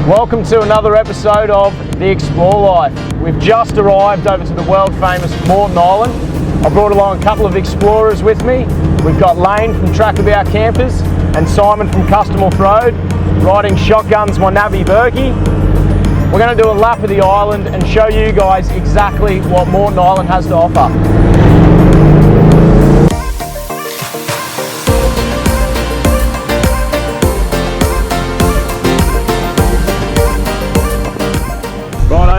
Welcome to another episode of The Explore Life. We've just arrived over to the world famous Moreton Island. I brought along a couple of explorers with me. We've got Lane from Trackabout Campers and Simon from Custom Off-Road, riding shotguns my Navy Berkey. We're going to do a lap of the island and show you guys exactly what Moreton Island has to offer.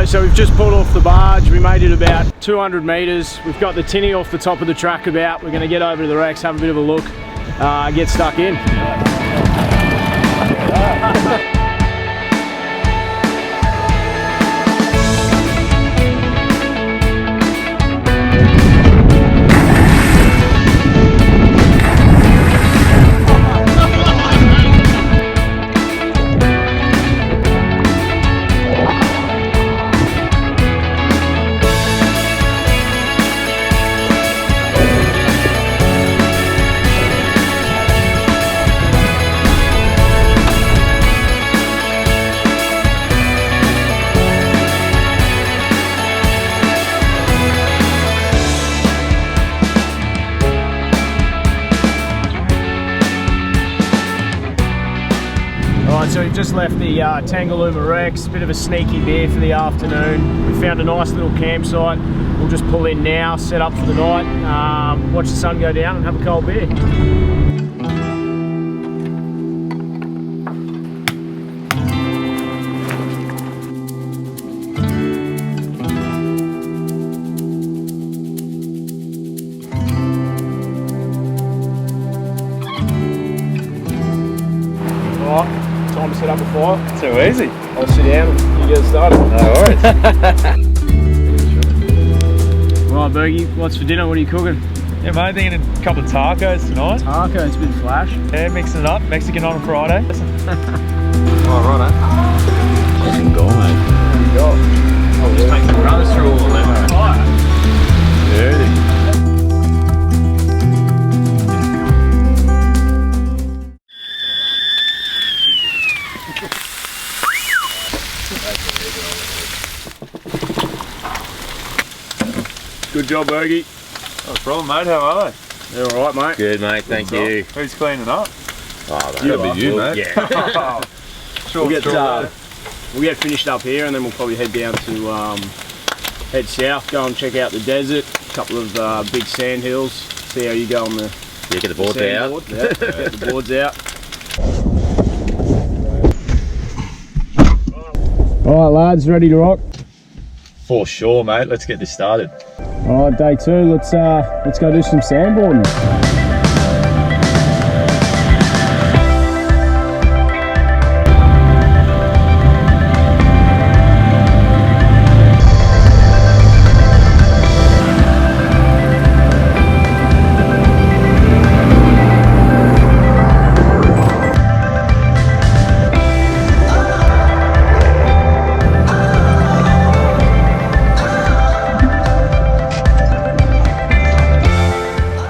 So we've just pulled off the barge. We made it about 200 metres. We've got the tinny off the top of the Trackabout. We're going to get over to the wrecks, have a bit of a look, get stuck in. So we've just left the Tangalooma wrecks, bit of a sneaky beer for the afternoon. We found a nice little campsite. We'll just pull in now, set up for the night, watch the sun go down and have a cold beer. Time to set up a fire. Too easy. I'll sit down and you get started. No worries. Right, Bergie, what's for dinner? What are you cooking? Yeah, mate, thinking a couple of tacos tonight. Tacos, a bit of flash. Yeah, mixing it up. Mexican on a Friday. Oh, right, eh? Fucking go, mate. There you go. I'll just make some runs through all of them. Dirty. Good job, Bergie. No problem, mate. How are they? They're all right, mate. Good, mate. Thank you. Who's cleaning up? Oh, That'll be you, mate. Yeah. Sure, We'll get finished up here and then we'll probably head down to head south, go and check out the desert, a couple of big sand hills, see how you go on the Yeah, get the boards out. board. Yeah, get the boards out. All right, lads, ready to rock? For sure, mate. Let's get this started. All right, day two. Let's go do some sandboarding.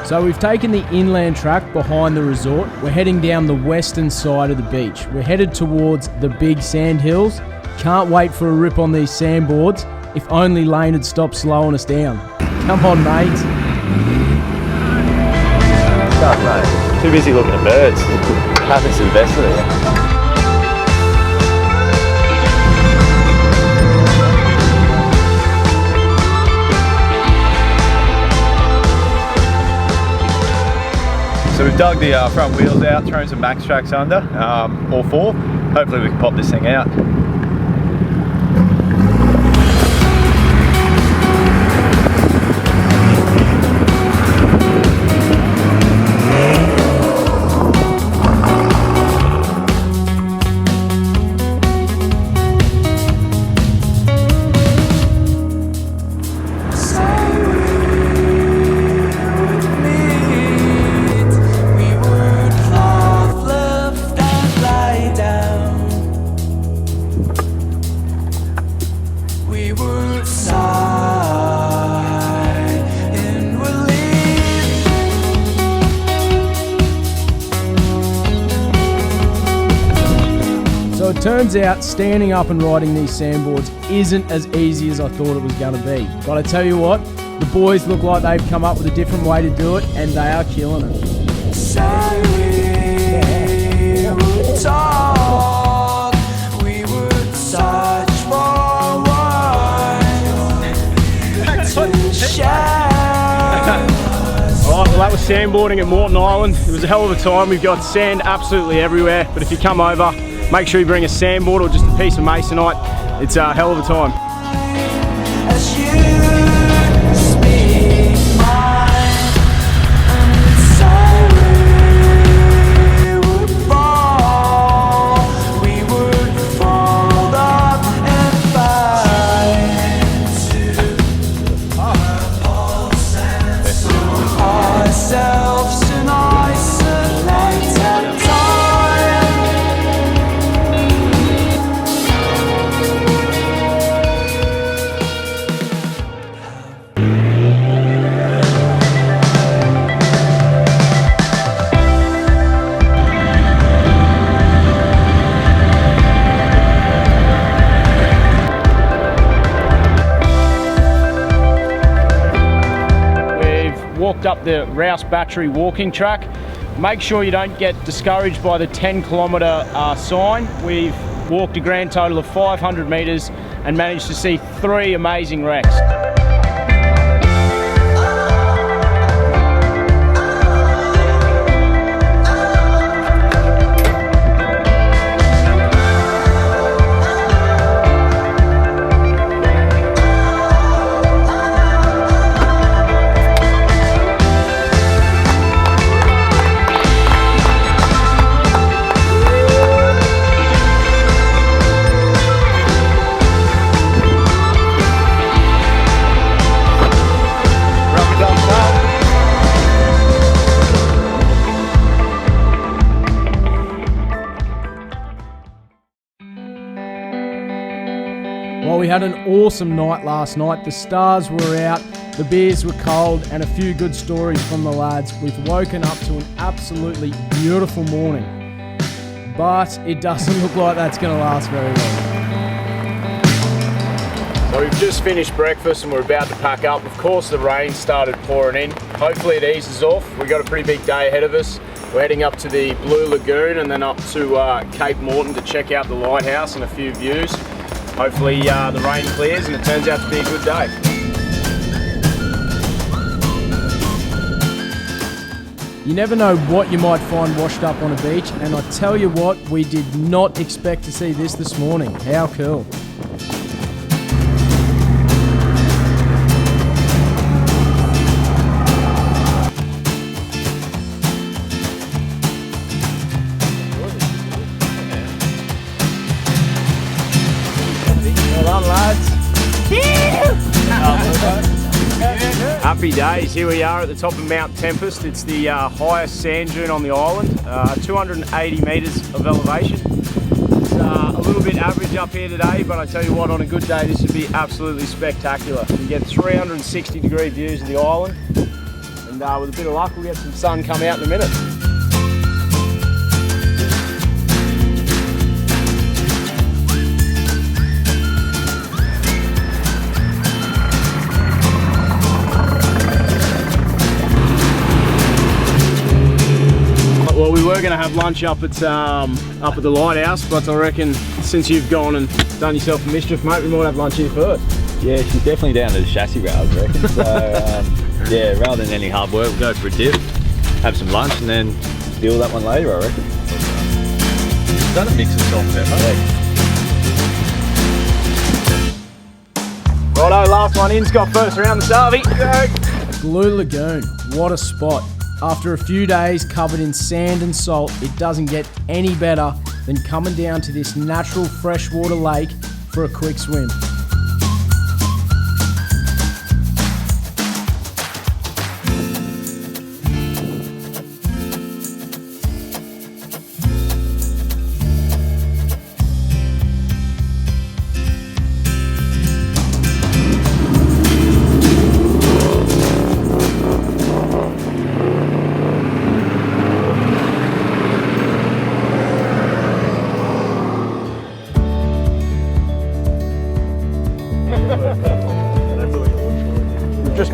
So we've taken the inland track behind the resort. We're heading down the western side of the beach. We're headed towards the big sand hills. Can't wait for a rip on these sandboards. If only Lane had stopped slowing us down. Come on, mate. Stop, mate. Too busy looking at birds. Happens to the best of it. So we've dug the front wheels out, thrown some max tracks under, all four. Hopefully we can pop this thing out. So it turns out standing up and riding these sandboards isn't as easy as I thought it was going to be. But I tell you what, the boys look like they've come up with a different way to do it, and they are killing it. We would search for to share. Alright, well that was sandboarding at Moreton Island. It was a hell of a time. We've got sand absolutely everywhere, but if you come over, make sure you bring a sandboard or just a piece of masonite. It's a hell of a time. As you speak mine, and say we would fall, we would fold up and find ourselves in isolated time. Walked up the Rouse Battery walking track. Make sure you don't get discouraged by the 10-kilometre sign. We've walked a grand total of 500 metres and managed to see 3 amazing wrecks. Well, we had an awesome night last night. The stars were out, the beers were cold, and a few good stories from the lads. We've woken up to an absolutely beautiful morning, but it doesn't look like that's going to last very long. So we've just finished breakfast and we're about to pack up. Of course, the rain started pouring in. Hopefully it eases off. We've got a pretty big day ahead of us. We're heading up to the Blue Lagoon and then up to Cape Moreton to check out the Lighthouse and a few views. Hopefully the rain clears and it turns out to be a good day. You never know what you might find washed up on a beach, and I tell you what, we did not expect to see this morning. How cool. Well done, lads. Happy days. Here we are at the top of Mount Tempest. It's the highest sand dune on the island, 280 metres of elevation. It's a little bit average up here today, but I tell you what, on a good day this would be absolutely spectacular. You get 360-degree views of the island, and with a bit of luck we'll get some sun come out in a minute. Well, we were going to have lunch up at the Lighthouse, but I reckon since you've gone and done yourself a mischief, mate, we might have lunch here first. Yeah, she's definitely down to the chassis rails, I reckon. So, yeah, rather than any hard work, we'll go for a dip, have some lunch, and then deal that one later, I reckon. Done a mix of salt there, mate. Righto, last one in, Scott first around the Sarvey. Blue Lagoon, what a spot. After a few days covered in sand and salt, it doesn't get any better than coming down to this natural freshwater lake for a quick swim.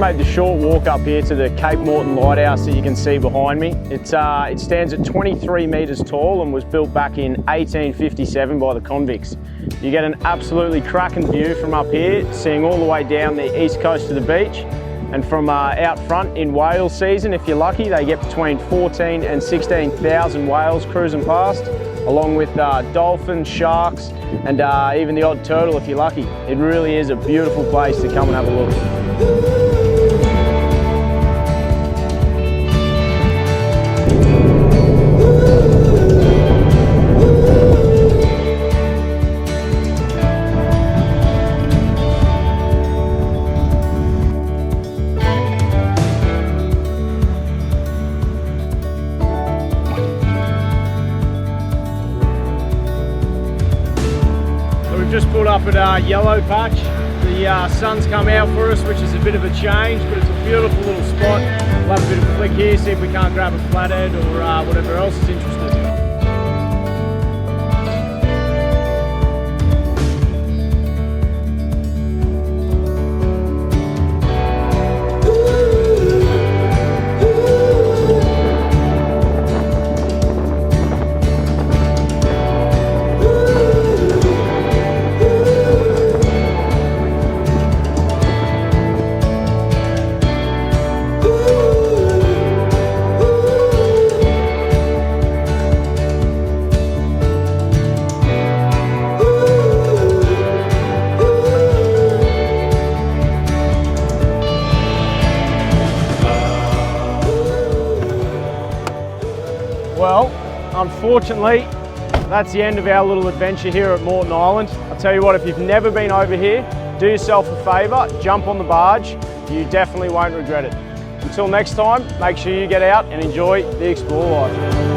made the short walk up here to the Cape Moreton Lighthouse that you can see behind me. It stands at 23 metres tall and was built back in 1857 by the convicts. You get an absolutely cracking view from up here, seeing all the way down the east coast of the beach. And from out front in whale season, if you're lucky, they get between 14 and 16,000 whales cruising past, along with dolphins, sharks, and even the odd turtle if you're lucky. It really is a beautiful place to come and have a look. Just pulled up at Yellow Patch. The sun's come out for us, which is a bit of a change, but it's a beautiful little spot. We'll have a bit of a flick here, see if we can't grab a flathead or whatever else is interested. Well, unfortunately, that's the end of our little adventure here at Moreton Island. I'll tell you what, if you've never been over here, do yourself a favour, jump on the barge. You definitely won't regret it. Until next time, make sure you get out and enjoy the Explore life.